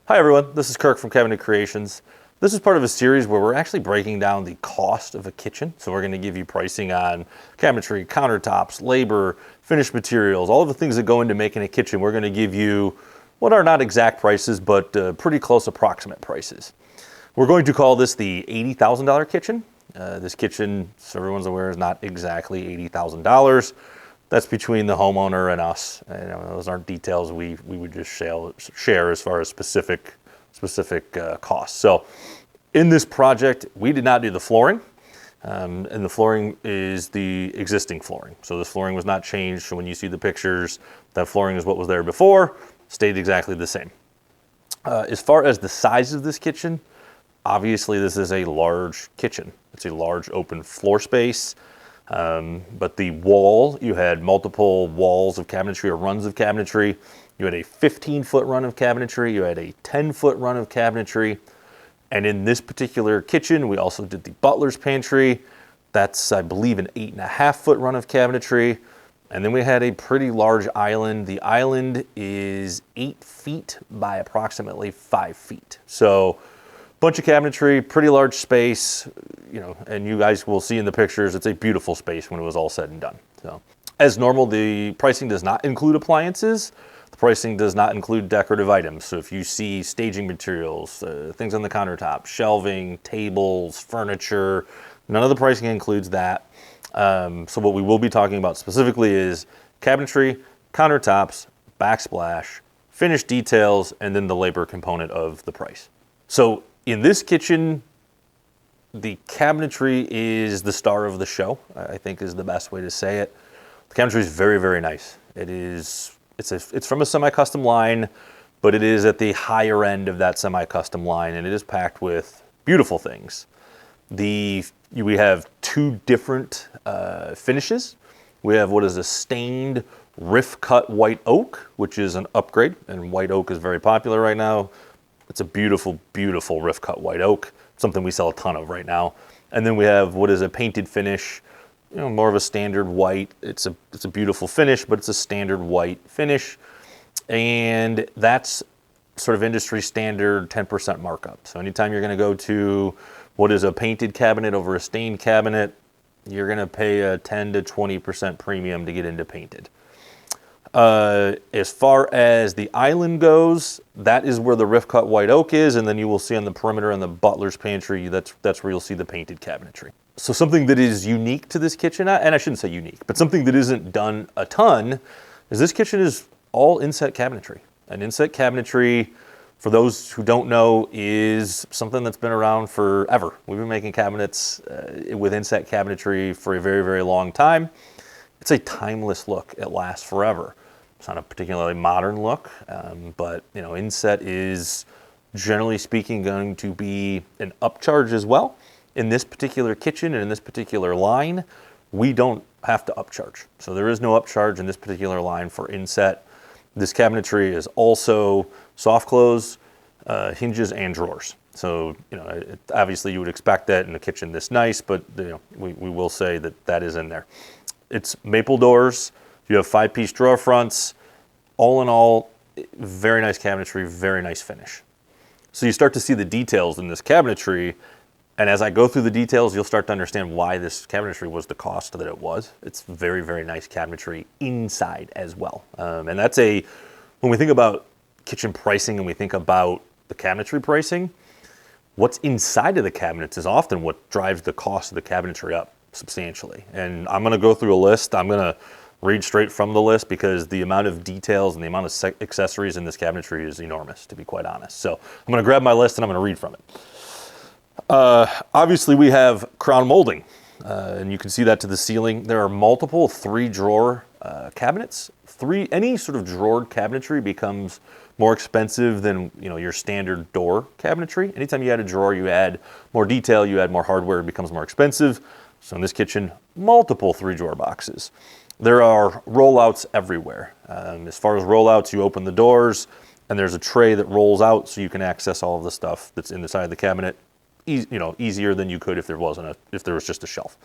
Hi everyone, this is Kirk from Cabinet Creations. This is part of a series where we're actually breaking down the cost of a kitchen. So we're going to give you pricing on cabinetry, countertops, labor, finished materials, all of the things that go into making a kitchen. We're going to give you what are not exact prices, but pretty close approximate prices. We're going to call this the $80,000 kitchen. This kitchen, so everyone's aware, is not exactly $80,000. That's between the homeowner and us. Those aren't details we would just share as far as specific costs. So in this project, we did not do the flooring, and the flooring is the existing flooring. So this flooring was not changed. So when you see the pictures, that flooring is what was there before, stayed exactly the same. As far as the size of this kitchen, obviously this is a large kitchen. It's a large open floor space. But the wall, you had multiple walls of cabinetry or runs of cabinetry. You had a 15-foot run of cabinetry. You had a 10-foot run of cabinetry. And in this particular kitchen, we also did the butler's pantry. That's, I believe, an 8.5-foot run of cabinetry. And then we had a pretty large island. The island is 8 feet by approximately 5 feet. So bunch of cabinetry, pretty large space, and you guys will see in the pictures, it's a beautiful space when it was all said and done. So, as normal, the pricing does not include appliances. The pricing does not include decorative items. So if you see staging materials, things on the countertop, shelving, tables, furniture, none of the pricing includes that. So what we will be talking about specifically is cabinetry, countertops, backsplash, finished details, and then the labor component of the price. So in this kitchen, the cabinetry is the star of the show, I think is the best way to say it. The cabinetry is very, very nice. It's from a semi-custom line, but it is at the higher end of that semi-custom line, and it is packed with beautiful things. We have two different finishes. We have what is a stained riff cut white oak, which is an upgrade, and white oak is very popular right now. It's a beautiful, beautiful riff cut white oak, something we sell a ton of right now. And then we have what is a painted finish, more of a standard white. It's a beautiful finish, but it's a standard white finish. And that's sort of industry standard 10% markup. So anytime you're gonna go to what is a painted cabinet over a stained cabinet, you're gonna pay a 10 to 20% premium to get into painted. As far as the island goes, that is where the riff cut white oak is, and then you will see on the perimeter in the butler's pantry, that's where you'll see the painted cabinetry. So something that is unique to this kitchen, and I shouldn't say unique, but something that isn't done a ton, is this kitchen is all inset cabinetry. And inset cabinetry, for those who don't know, is something that's been around forever. We've been making cabinets with inset cabinetry for a very, very long time. It's a timeless look. It lasts forever. It's not a particularly modern look, but inset is generally speaking going to be an upcharge as well. In this particular kitchen and in this particular line, we don't have to upcharge. So there is no upcharge in this particular line for inset. This cabinetry is also soft close, hinges, and drawers. So obviously you would expect that in a kitchen this nice, but we will say that is in there. It's maple doors. You have 5-piece drawer fronts. All in all, very nice cabinetry, very nice finish. So you start to see the details in this cabinetry, and as I go through the details, you'll start to understand why this cabinetry was the cost that it was. It's very, very nice cabinetry inside as well. And that's when we think about kitchen pricing and we think about the cabinetry pricing, what's inside of the cabinets is often what drives the cost of the cabinetry up substantially. And I'm going to go through a list. I'm going to read straight from the list because the amount of details and the amount of accessories in this cabinetry is enormous, to be quite honest. So I'm going to grab my list and I'm going to read from it. Obviously we have crown molding, and you can see that to the ceiling. There are multiple 3-drawer cabinets. Any sort of drawered cabinetry becomes more expensive than your standard door cabinetry. Anytime you add a drawer, you add more detail, you add more hardware, it becomes more expensive. So in this kitchen, multiple 3-drawer boxes. There are rollouts everywhere. As far as rollouts, you open the doors and there's a tray that rolls out so you can access all of the stuff that's in the side of the cabinet, easier than you could if there was just a shelf.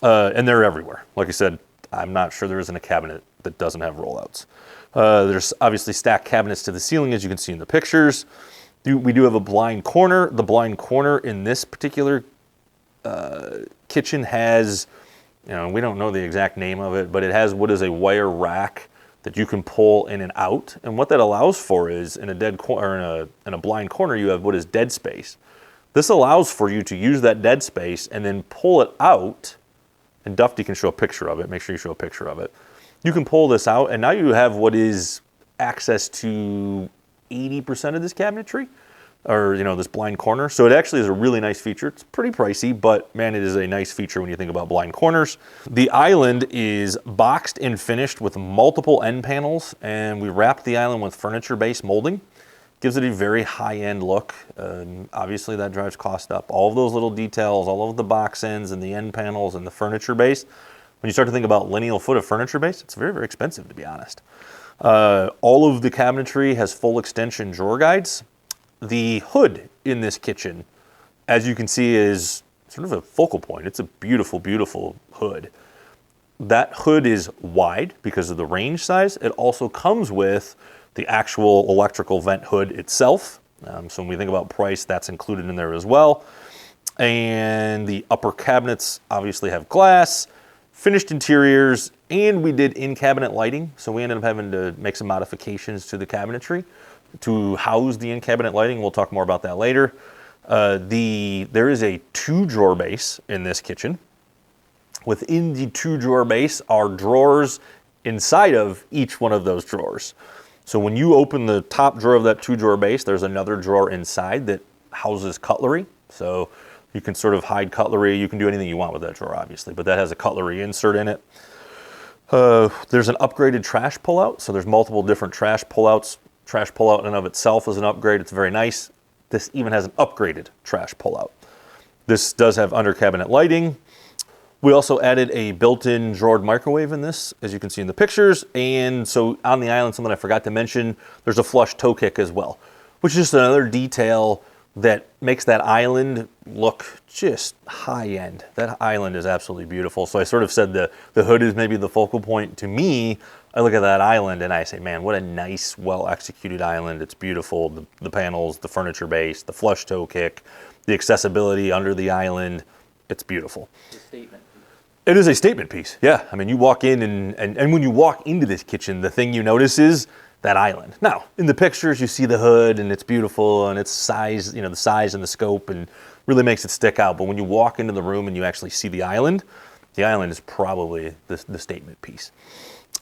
And they're everywhere. Like I said, I'm not sure there isn't a cabinet that doesn't have rollouts. There's obviously stacked cabinets to the ceiling, as you can see in the pictures. We do have a blind corner. The blind corner in this particular kitchen has, we don't know the exact name of it, but it has what is a wire rack that you can pull in and out. And what that allows for is in a dead corner, in a blind corner, you have what is dead space. This allows for you to use that dead space and then pull it out. And Dufty can show a picture of it. Make sure you show a picture of it. You can pull this out, and now you have what is access to 80% of this cabinetry, or this blind corner. So it actually is a really nice feature. It's pretty pricey, but man, it is a nice feature when you think about blind corners. The island is boxed and finished with multiple end panels, and we wrapped the island with furniture-based molding. Gives it a very high-end look. Obviously that drives cost up. All of those little details, all of the box ends and the end panels and the furniture base. When you start to think about lineal foot of furniture base, it's very, very expensive, to be honest. All of the cabinetry has full extension drawer guides. The hood in this kitchen, as you can see, is sort of a focal point. It's a beautiful, beautiful hood. That hood is wide because of the range size. It also comes with the actual electrical vent hood itself. So when we think about price, that's included in there as well. And the upper cabinets obviously have glass, finished interiors, and we did in-cabinet lighting. So we ended up having to make some modifications to the cabinetry to house the in-cabinet lighting. We'll talk more about that later. There is a 2-drawer base in this kitchen. Within the 2-drawer base are drawers inside of each one of those drawers. So when you open the top drawer of that 2-drawer base, there's another drawer inside that houses cutlery. So you can sort of hide cutlery. You can do anything you want with that drawer, obviously, but that has a cutlery insert in it. There's an upgraded trash pullout. So there's multiple different trash pullouts. Trash pullout in and of itself is an upgrade. It's very nice. This even has an upgraded trash pullout. This does have under cabinet lighting. We also added a built-in drawered microwave in this, as you can see in the pictures. And so on the island, something I forgot to mention, there's a flush toe kick as well, which is just another detail that makes that island look just high-end. That island is absolutely beautiful. So I sort of said the hood is maybe the focal point. To me, I look at that island and I say, man, what a nice, well-executed island. It's beautiful. The panels, the furniture base, the flush toe kick, the accessibility under the island. It's beautiful. It's a statement. It is a statement piece, yeah. I mean, you walk in and when you walk into this kitchen, the thing you notice is that island. Now, in the pictures, you see the hood and it's beautiful and its size, the size and the scope and really makes it stick out. But when you walk into the room and you actually see the island is probably the statement piece.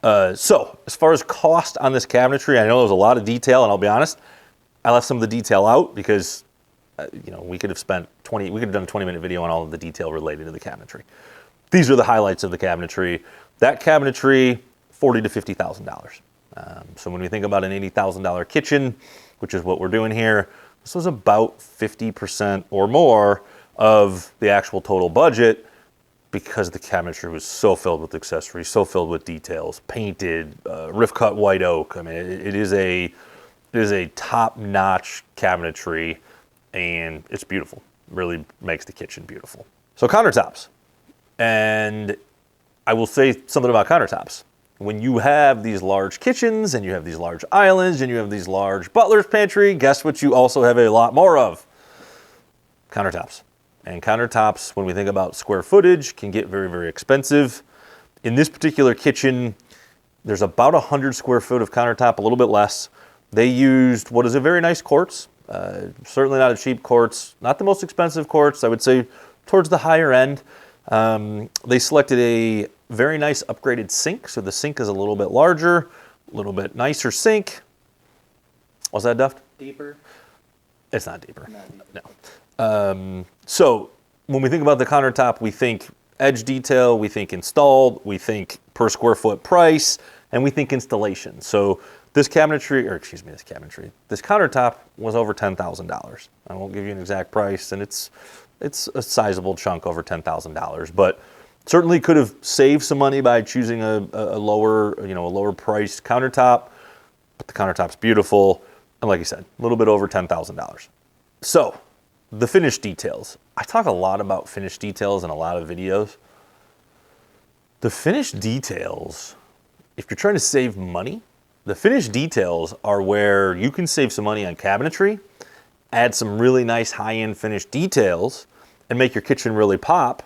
So as far as cost on this cabinetry, I know there's a lot of detail, and I'll be honest, I left some of the detail out because, we could have done a 20-minute video on all of the detail related to the cabinetry. These are the highlights of the cabinetry. That cabinetry, $40,000 to $50,000. So when we think about an $80,000 kitchen, which is what we're doing here, this was about 50% or more of the actual total budget because the cabinetry was so filled with accessories, so filled with details, painted, rift cut white oak. I mean, it is a top-notch cabinetry, and it's beautiful. It really makes the kitchen beautiful. So countertops. And I will say something about countertops. When you have these large kitchens and you have these large islands and you have these large butler's pantry, guess what you also have a lot more of? Countertops. And countertops, when we think about square footage, can get very, very expensive. In this particular kitchen, there's about 100 square foot of countertop, a little bit less. They used what is a very nice quartz. Certainly not a cheap quartz, not the most expensive quartz. I would say towards the higher end. They selected a very nice upgraded sink. So the sink is a little bit larger, a little bit nicer sink. Was that Duff? Deeper? It's not deeper. Not deeper. No. So when we think about the countertop, we think edge detail, we think installed, we think per square foot price, and we think installation. So this countertop was over $10,000. I won't give you an exact price, and it's a sizable chunk, over $10,000, but certainly could have saved some money by choosing a lower priced countertop. But the countertop's beautiful, and like I said, a little bit over $10,000. So the finish details. I talk a lot about finish details in a lot of videos. The finish details, if you're trying to save money, the finish details are where you can save some money on cabinetry add some really nice high-end finished details, and make your kitchen really pop.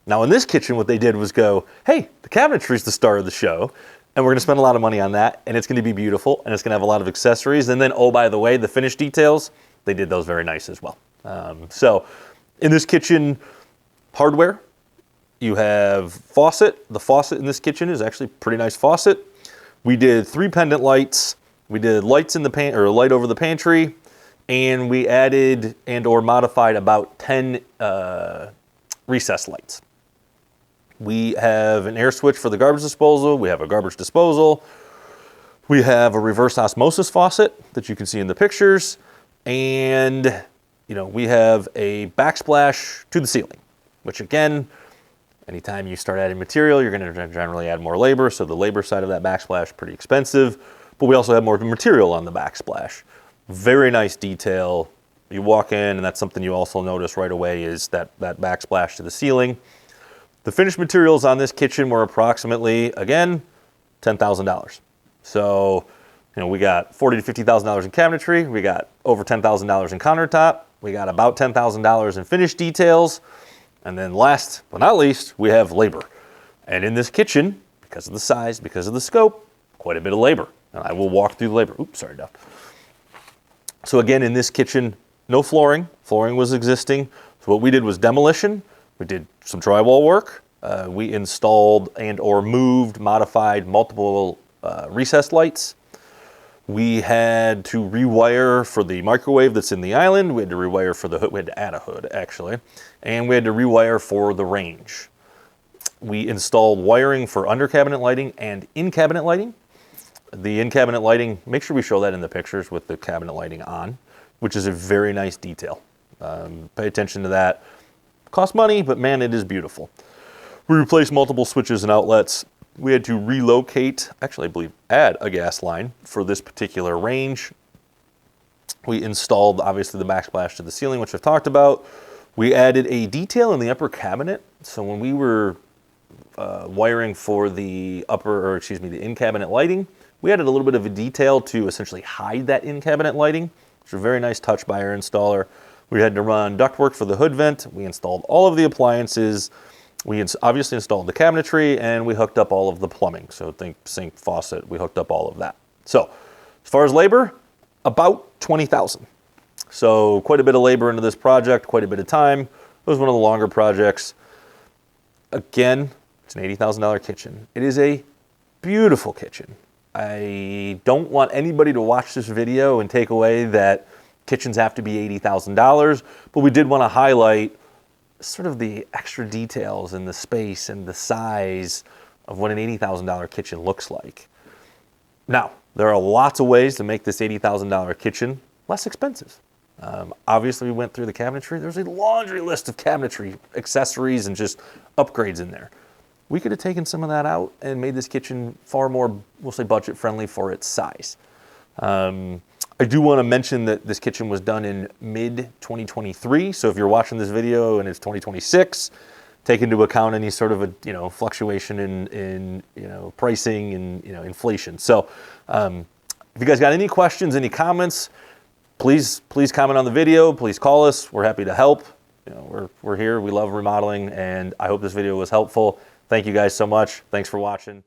Now in this kitchen, what they did was go, hey, the cabinetry is the star of the show, and we're gonna spend a lot of money on that, and it's gonna be beautiful, and it's gonna have a lot of accessories, and then, oh, by the way, the finished details, they did those very nice as well. So in this kitchen, hardware, you have faucet. The faucet in this kitchen is actually a pretty nice faucet. We did 3 pendant lights. We did lights in the or light over the pantry, and we added and or modified about 10 recessed lights. We have an air switch for the garbage disposal. We have a garbage disposal. We have a reverse osmosis faucet that you can see in the pictures. And, you know, we have a backsplash to the ceiling, which again, anytime you start adding material, you're going to generally add more labor. So the labor side of that backsplash is pretty expensive, but we also have more material on the backsplash. Very nice detail. You walk in, and that's something you also notice right away is that backsplash to the ceiling. The finished materials on this kitchen were approximately, again, $10,000. So, you know, we got $40,000 to $50,000 in cabinetry. We got over $10,000 in countertop. We got about $10,000 in finished details. And then last but not least, we have labor. And in this kitchen, because of the size, because of the scope, quite a bit of labor. And I will walk through the labor. Oops, sorry, Duff. So again, in this kitchen, no flooring. Flooring was existing. So what we did was demolition. We did some drywall work. We installed and or moved, modified multiple recessed lights. We had to rewire for the microwave that's in the island. We had to rewire for the hood. We had to add a hood, actually. And we had to rewire for the range. We installed wiring for under cabinet lighting and in cabinet lighting. The in cabinet lighting, make sure we show that in the pictures with the cabinet lighting on, which is a very nice detail. Pay attention to that. Costs money, but man, it is beautiful. We replaced multiple switches and outlets. We had to relocate, actually I believe add a gas line for this particular range. We installed obviously the backsplash to the ceiling, which I've talked about. We added a detail in the upper cabinet. So when we were wiring for the the in-cabinet lighting, we added a little bit of a detail to essentially hide that in-cabinet lighting, which is a very nice touch by our installer. We had to run ductwork for the hood vent. We installed all of the appliances. We obviously installed the cabinetry, and we hooked up all of the plumbing. So think sink, faucet, we hooked up all of that. So as far as labor, about $20,000. So quite a bit of labor into this project, quite a bit of time. It was one of the longer projects. Again, it's an $80,000 kitchen. It is a beautiful kitchen. I don't want anybody to watch this video and take away that kitchens have to be $80,000, but we did want to highlight sort of the extra details and the space and the size of what an $80,000 kitchen looks like. Now, there are lots of ways to make this $80,000 kitchen less expensive. Obviously, we went through the cabinetry. There's a laundry list of cabinetry accessories and just upgrades in there. We could have taken some of that out and made this kitchen far more, we'll say, budget friendly for its size. I do want to mention that this kitchen was done in mid-2023. So if you're watching this video and it's 2026, take into account any sort of a fluctuation in pricing and inflation. So if you guys got any questions, any comments, please comment on the video. Please call us. We're happy to help. We're here. We love remodeling, and I hope this video was helpful. Thank you guys so much. Thanks for watching.